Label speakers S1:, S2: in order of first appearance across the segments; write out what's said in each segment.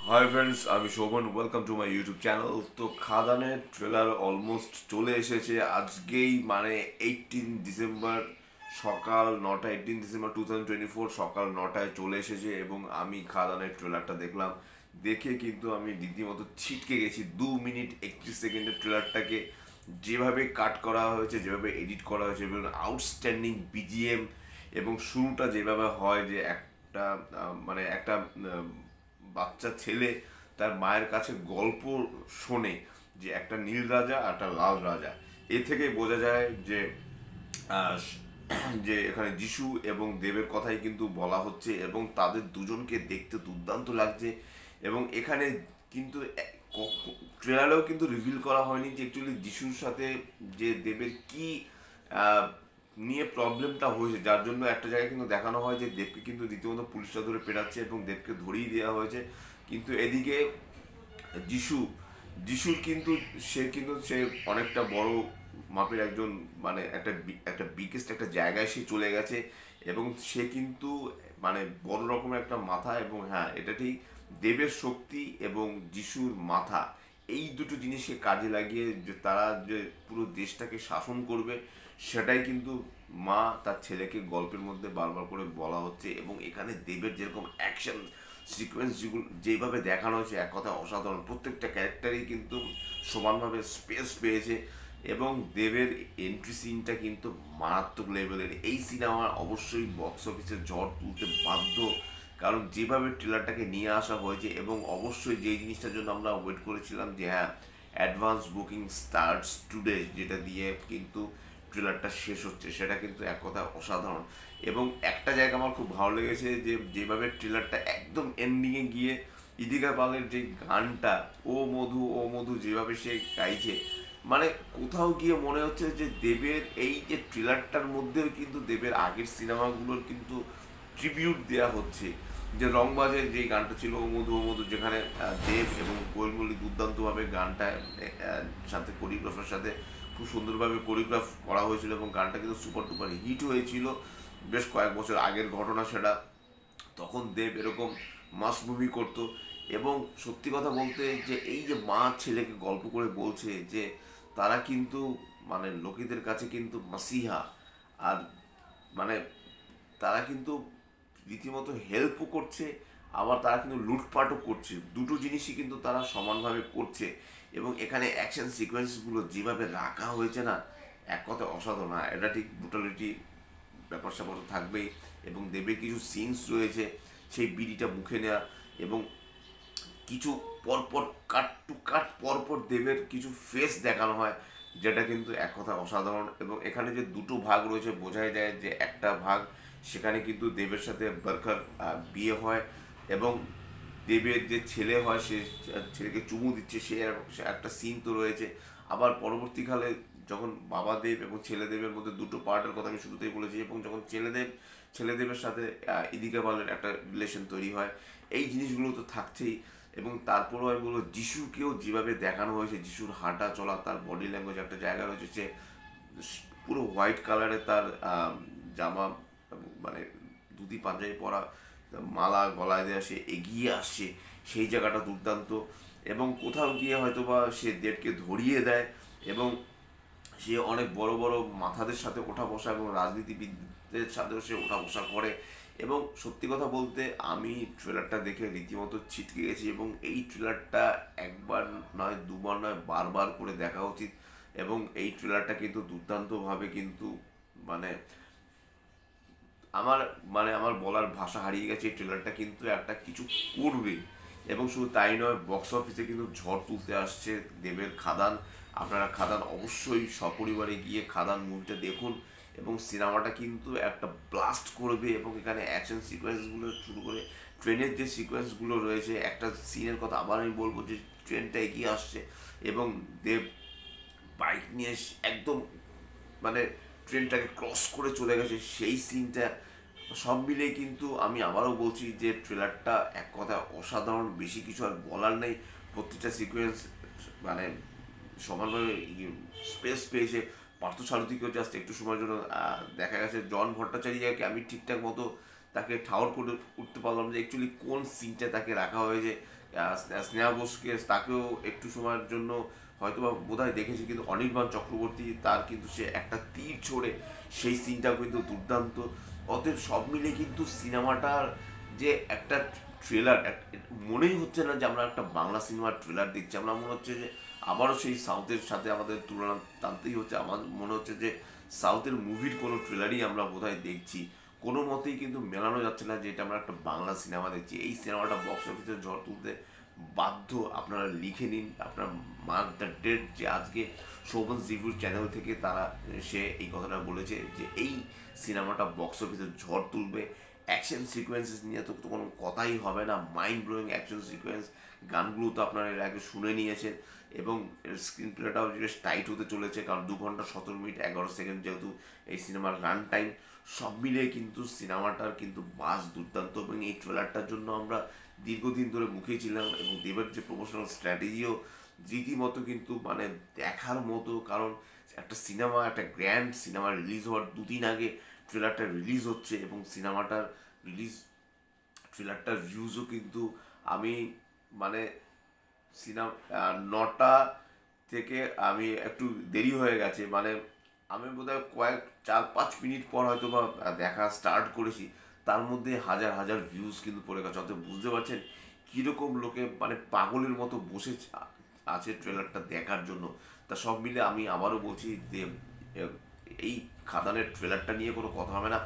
S1: High friends, আমি Shobhan. Welcome to my YouTube channel. তো খাদানের ট্রেলার অলমোস্ট চলে এসেছে আজকেই, মানে 18 ডিসেম্বর সকাল 9টা। 18 ডিসেম্বর 2024 সকাল 9টায় চলে এসেছে এবং আমি খাদানের ট্রেলারটা দেখলাম। দেখে কিন্তু আমি রীতিমতো ছিটকে গেছি। 2 মিনিট 31 সেকেন্ডের ট্রেলারটাকে যেভাবে কাট করা হয়েছে, যেভাবে এডিট করা হয়েছে, এবং আউটস্ট্যান্ডিং বিজিএম, এবং শুরুটা যেভাবে হয় যে একটা মানে একটা বাচ্চা ছেলে তার মায়ের কাছে গল্প শোনে যে একটা নীল রাজা আর একটা লাল রাজা। এ থেকে বোঝা যায় যে আহ, যে এখানে যিশু এবং দেবের কথাই কিন্তু বলা হচ্ছে এবং তাদের দুজনকে দেখতে দুর্দান্ত লাগছে। এবং এখানে কিন্তু ট্রেলারেও কিন্তু রিভিল করা হয়নি যে অ্যাকচুয়ালি যিশুর সাথে যে দেবের কি আহ, নিয়ে প্রবলেমটা হয়েছে, যার জন্য একটা জায়গায় কিন্তু দেখানো হয় যে দেবকে কিন্তু রীতিমতো পুলিশরা ধরে পেটাচ্ছে এবং দেবকে ধরিয়ে দেওয়া হয়েছে। কিন্তু এদিকে যিশু যিশুর কিন্তু সে অনেকটা বড় মাপের একজন, মানে একটা বিগেস্ট একটা জায়গায় সে চলে গেছে। এবং সে কিন্তু মানে বড় রকমের একটা মাথা। এবং হ্যাঁ, এটা ঠিক, দেবের শক্তি এবং যিশুর মাথা, এই দুটো জিনিসকে কাজে লাগিয়ে যে তারা যে পুরো দেশটাকে শাসন করবে, সেটাই কিন্তু মা তার ছেলেকে গল্পের মধ্যে বারবার করে বলা হচ্ছে। এবং এখানে দেবের যেরকম অ্যাকশন সিকোয়েন্স যেগুলো যেভাবে দেখানো হয়েছে, এক কথা অসাধারণ। প্রত্যেকটা ক্যারেক্টারই কিন্তু সমানভাবে স্পেস পেয়েছে এবং দেবের এন্ট্রি সিনটা কিন্তু মারাত্মক লেভেলের। এই সিনেমা অবশ্যই বক্স অফিসে ঝড় তুলতে বাধ্য, কারণ যেভাবে ট্রেলারটাকে নিয়ে আসা হয়েছে। এবং অবশ্যই যেই জিনিসটার জন্য আমরা ওয়েট করেছিলাম যে হ্যাঁ, অ্যাডভান্স বুকিং স্টার্টস টুডে, যেটা দিয়ে কিন্তু ট্রেলারটা শেষ হচ্ছে, সেটা কিন্তু এক কথা অসাধারণ। এবং একটা জায়গা আমার খুব ভালো লেগেছে যে যেভাবে ট্রেলারটা একদম এন্ডিংয়ে গিয়ে ইদিকা পালের যে গানটা, ও মধু ও মধু, যেভাবে সে গাইছে, মানে কোথাও গিয়ে মনে হচ্ছে যে দেবের এই যে ট্রেলারটার মধ্যেও কিন্তু দেবের আগের সিনেমাগুলোর কিন্তু ট্রিবিউট দেওয়া হচ্ছে। যে রংবাজের যে গানটা ছিল ও মধু, যেখানে দেব এবং কোয়েল মল্লিক দুর্দান্তভাবে গানটা সাথে কোরিওগ্রাফার সাথে খুব সুন্দরভাবে কোরিওগ্রাফ করা হয়েছিল এবং গানটা কিন্তু সুপার টুপার হিট হয়েছিল। বেশ কয়েক বছর আগের ঘটনা সেটা। তখন দেব এরকম মাস মুভি করতো। এবং সত্যি কথা বলতে যে এই যে মা ছেলেকে গল্প করে বলছে যে তারা কিন্তু মানে লোকেদের কাছে কিন্তু মাসিহা, আর মানে তারা কিন্তু রীতিমতো হেল্পও করছে, আবার তারা কিন্তু লুটপাটও করছে। দুটো জিনিসই কিন্তু তারা সমানভাবে করছে। এবং এখানে অ্যাকশন সিকোয়েন্সগুলো যেভাবে রাখা হয়েছে না, এক কথা অসাধারণ। এটা ঠিক ব্রুটালিটি ব্যাপার স্যাপার তো থাকবেই। এবং দেবের কিছু সিনস রয়েছে, সেই বিড়িটা মুখে নেওয়া, এবং কিছু পরপর কাট টু কাট পরপর দেবের কিছু ফেস দেখানো হয়, যেটা কিন্তু এক কথা অসাধারণ। এবং এখানে যে দুটো ভাগ রয়েছে, বোঝাই যায় যে একটা ভাগ সেখানে কিন্তু দেবের সাথে বরখার বিয়ে হয় এবং দেবের যে ছেলে হয় সে ছেলেকে চুমু দিচ্ছে, সে একটা সিন তো রয়েছে। আবার পরবর্তীকালে যখন বাবা দেব এবং ছেলে দেবের মধ্যে দুটো পার্টের কথা আমি শুরুতেই বলেছি, এবং যখন ছেলেদেবের সাথে ইদিকা পালের একটা রিলেশন তৈরি হয়, এই জিনিসগুলো তো থাকছেই। এবং তারপরেও আমি বলবো যিশুকেও যেভাবে দেখানো হয়েছে, যিশুর হাঁটা চলা, তার বডি ল্যাঙ্গুয়েজ, একটা জায়গা রয়েছে যে পুরো হোয়াইট কালারের তার জামা, মানে ধুতি পাঞ্জাবি পরা, মালা গলায় দেওয়া, সে এগিয়ে আসছে, সেই জায়গাটা দুর্দান্ত। এবং কোথাও গিয়ে হয়তো বা সে দেবকে ধরিয়ে দেয় এবং সে অনেক বড় বড় মাথাদের সাথে ওঠা বসা এবং রাজনীতিবিদদের সাথেও সে ওঠা বসা করে। এবং সত্যি কথা বলতে আমি ট্রেলারটা দেখে রীতিমতো ছিটকে গেছি। এবং এই ট্রেলারটা একবার নয়, দুবার নয়, বারবার করে দেখা উচিত। এবং এই ট্রেলারটা কিন্তু দুর্দান্তভাবে কিন্তু মানে আমার আমার বলার ভাষা হারিয়ে গেছে। এই ট্রেলারটা কিন্তু একটা কিছু করবে। এবং শুধু তাই নয়, বক্স অফিসে কিন্তু ঝড় তুলতে আসছে দেবের খাদান। আপনারা খাদান অবশ্যই সপরিবারে গিয়ে খাদান মুভিটা দেখুন। এবং সিনেমাটা কিন্তু একটা ব্লাস্ট করবে। এবং এখানে অ্যাকশন সিকোয়েন্সগুলো শুরু করে ট্রেনের যে সিকোয়েন্সগুলো রয়েছে, একটা সিনের কথা আবার আমি বলবো যে ট্রেনটা এগিয়ে আসছে এবং দেব বাইক নিয়ে একদম মানে ট্রেনটাকে ক্রস করে চলে গেছে, সেই সিনটা সব মিলিয়ে কিন্তু আমি আবারও বলছি যে ট্রেলারটা এক কথা অসাধারণ। বেশি কিছু আর বলার নেই। প্রত্যেকটা সিকোয়েন্স মানে সমানভাবে স্পেস পেয়েছে। পার্থসারথীকেও জাস্ট একটু সময়ের জন্য দেখা গেছে। জন ভট্টাচার্যকে আমি ঠিকঠাক মতো তাকে ঠাউর করে উঠতে পারলাম যে অ্যাকচুয়ালি কোন সিনটা তাকে রাখা হয়েছে। স্নেহা বোসকে তাকেও একটু সময়ের জন্য হয়তো বা বোধহয় দেখেছি, কিন্তু অনির্বাণ চক্রবর্তী তার কিন্তু সে একটা তীর ছোড়ে সেই সিনটাও কিন্তু দুর্দান্ত। অতএব সব মিলে কিন্তু সিনেমাটার যে একটা ট্রেলার, মনেই হচ্ছে না যে আমরা একটা বাংলা সিনেমার ট্রেলার দেখছি। আমরা মনে হচ্ছে যে আবারও সেই সাউথের সাথে আমাদের তুলনা টানতেই হচ্ছে। আমার মনে হচ্ছে যে সাউথের মুভির কোনো ট্রেলারই আমরা বোধহয় দেখছি। কোনো মতেই কিন্তু মেলানো যাচ্ছে না যে এটা আমরা একটা বাংলা সিনেমা দেখছি। এই সিনেমাটা বক্স অফিসে ঝড় তুলতে বাধ্য। আপনারা লিখে নিন, আপনার মার্ক দ্য ডেট, যে আজকে শোভন রিভিউ চ্যানেল থেকে তারা সে এই কথাটা বলেছে যে এই সিনেমাটা বক্স অফিসে ঝড় তুলবে। অ্যাকশন সিকোয়েন্সেস নিয়ে তো কোনো কথাই হবে না, মাইন্ড ব্লোয়িং অ্যাকশন সিকোয়েন্স। গানগুলো তো আপনারা এর আগে শুনে নিয়েছেন, এবং এর স্ক্রিন প্লেটাও বেশ টাইট হতে চলেছে, কারণ 2 ঘন্টা 17 মিনিট 11 সেকেন্ড যেহেতু এই সিনেমার রান টাইম। সব মিলিয়ে কিন্তু সিনেমাটার কিন্তু বাস দুর্দান্ত, এবং এই ট্রেলারটার জন্য আমরা দীর্ঘদিন ধরে মুখেই ছিলাম, এবং দেবের যে প্রমোশনাল স্ট্র্যাটেজিও রীতিমতো কিন্তু মানে দেখার মতো। কারণ একটা সিনেমা, একটা গ্র্যান্ড সিনেমা রিলিজ হওয়ার 2 দিন আগে ট্রেলারটা রিলিজ হচ্ছে, এবং সিনেমাটার রিলিজ ট্রেলারটার ভিউজও কিন্তু আমি মানে সিনেমা 9টা থেকে আমি একটু দেরি হয়ে গেছে, মানে আমি বোধহয় 4-5 মিনিট পর হয়তো বা দেখা স্টার্ট করেছি, তার মধ্যে হাজার হাজার ভিউজ কিন্তু পড়ে গেছে। অর্থাৎ বুঝতে পারছেন কীরকম লোকে মানে পাগলের মতো বসে আছে ট্রেলারটা দেখার জন্য। তা সব মিলে আমি আবারও বলছি যে এই খাদানের ট্রেলারটা নিয়ে কোনো কথা হবে না।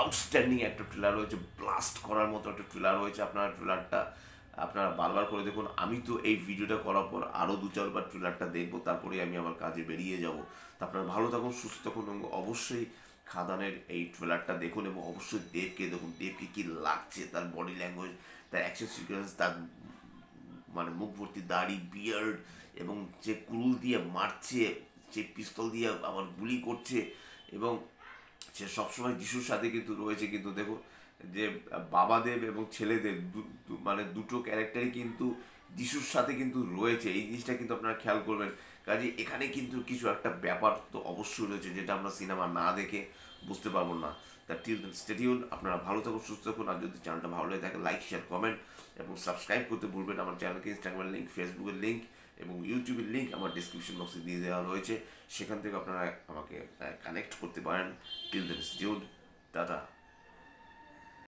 S1: আউটস্ট্যান্ডিং একটা ট্রেলার হয়েছে, ব্লাস্ট করার মতো একটা ট্রেলার হয়েছে। আপনার ট্রেলারটা আপনারা বারবার করে দেখুন। আমি তো এই ভিডিওটা করার পর আরও 2-4 বার ট্রেলারটা দেখবো, তারপরে আমি আমার কাজে বেরিয়ে যাব। তা আপনারা ভালো থাকুন, সুস্থ থাকুন, এবং অবশ্যই খাদানের এই ট্রেলারটা দেখুন, এবং অবশ্যই দেবকে দেখুন। দেবকে কী লাগছে, তার বডি ল্যাঙ্গুয়েজ, তার অ্যাকশন সিকোয়েন্স, তার মানে মুখ ভর্তি দাড়ি, বিয়ার্ড, এবং যে কুরুল দিয়ে মারছে, যে পিস্তল দিয়ে আবার গুলি করছে, এবং সে সবসময় যিশুর সাথে কিন্তু রয়েছে। কিন্তু দেখো যে বাবাদেব এবং ছেলেদেব মানে দুটো ক্যারেক্টারই কিন্তু যিশুর সাথে কিন্তু রয়েছে, এই জিনিসটা কিন্তু আপনারা খেয়াল করবেন। কাজে এখানে কিন্তু কিছু একটা ব্যাপার তো অবশ্যই রয়েছে, যেটা আমরা সিনেমা না দেখে বুঝতে পারবো না। তা টিল দেন স্টে টিউনড, আপনারা ভালো থাকুন, সুস্থ থাকুন। আর যদি চ্যানেলটা ভালো লাগে থাকে লাইক, শেয়ার, কমেন্ট এবং সাবস্ক্রাইব করতে ভুলবেন। আমার চ্যানেলকে ইনস্টাগ্রামের লিঙ্ক, ফেসবুকের লিঙ্ক এবং ইউটিউবের লিঙ্ক আমার ডিসক্রিপশন বক্সে দিয়ে দেওয়া রয়েছে, সেখান থেকে আপনারা আমাকে কানেক্ট করতে পারেন। Till then stay tuned, tata.